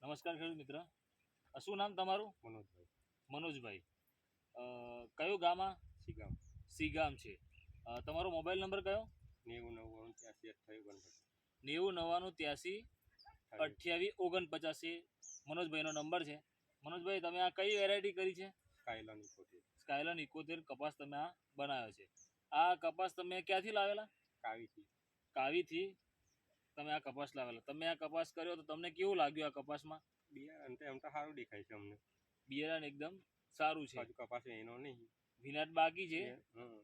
નમસ્કાર ખેડૂત મિત્ર, શું નામ તમારું? મનોજભાઈ. મનોજભાઈ. કયું ગામ? શીગામ. સીગામ છે. તમારો મોબાઈલ નંબર કયો? 90 99 83 89 90 99 83 મનોજભાઈનો નંબર છે. મનોજભાઈ, તમે આ કઈ વેરાયટી કરી છે? સ્કાયલન 71 કપાસ તમે આ બનાવ્યો છે. આ કપાસ તમે ક્યાંથી લાવેલા? કાવીથી તમે આ કપાસ લાવેલા. તમે આ કપાસ કર્યો તો તમને કેવું લાગ્યું? આ કપાસમાં બિયારણ તો એમ તો સારું દેખાય છે અમને. બિયારણ એકદમ સારું છે. કપાસ એનો નહીં, વિનાટ બાકી છે,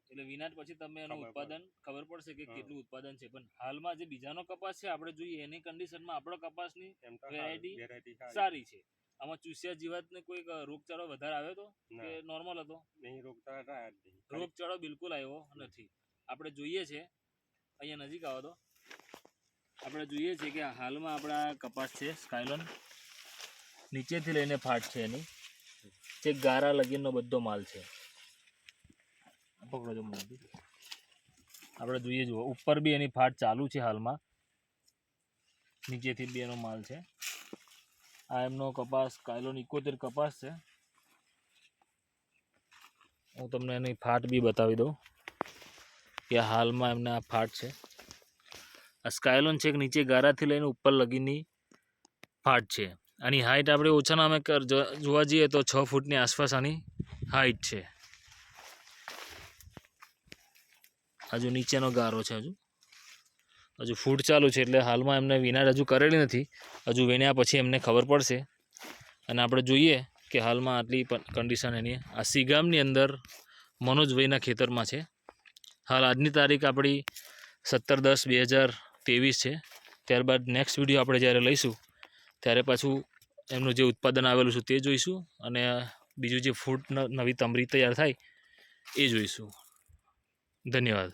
એટલે વિનાટ પછી તમે એનું ઉત્પાદન ખબર પડશે કે કેટલું ઉત્પાદન છે. પણ હાલમાં જે બીજાનો કપાસ છે આપણે જોઈએ એની કન્ડિશનમાં આપણો કપાસની વેરાયટી સારી છે. આમાં ચૂસ્યા જીવાતને કોઈ રોગચાળો વધારે આવ્યો હતો કે નોર્મલ હતો? નહીં, રોગચાળો બિલકુલ આવ્યો નથી. આપણે જોઈએ છે અહીંયા નજીક આવો તો આપણે જોઈએ છે કે હાલમાં આપણા કપાસ છે સ્કાયલન, નીચેથી લઈને ફાટ છે એની જે ગારા લગીનનો બધો માલ છે. પકડો જો આપણે જોઈએ જુઓ ઉપર બી એની ફાટ ચાલુ છે હાલમાં, નીચેથી બી એનો માલ છે. આ એમનો કપાસ સ્કાયલન 71 કપાસ છે. હું તમને એની ફાટ બી બતાવી દઉં કે હાલમાં એમને આ ફાટ છે. આ સ્કાયલન છે નીચે ગારાથી લઈને ઉપર લગીની ફાટ છે. આની હાઇટ આપણે ઓછામાં અમે જોવા જઈએ તો 6 ફૂટની આસપાસ આની હાઇટ છે. હજુ નીચેનો ગારો છે, હજુ ફૂટ ચાલુ છે, એટલે હાલમાં એમને વિનાટ હજુ કરેલી નથી. હજુ વીણ્યા પછી એમને ખબર પડશે. અને આપણે જોઈએ કે હાલમાં આટલી કન્ડિશન એની આ સીગામની અંદર મનોજભાઈના ખેતરમાં છે. હાલ આજની તારીખ આપણી 17/10/2023 છે. ત્યારબાદ નેક્સ્ટ વિડીયો આપણે જ્યારે લઈશું ત્યારે પાછું એમનું જે ઉત્પાદન આવેલું છે તે જોઈશું, અને બીજું જે ફૂટ નવી તમરી તૈયાર થાય એ જોઈશું. ધન્યવાદ.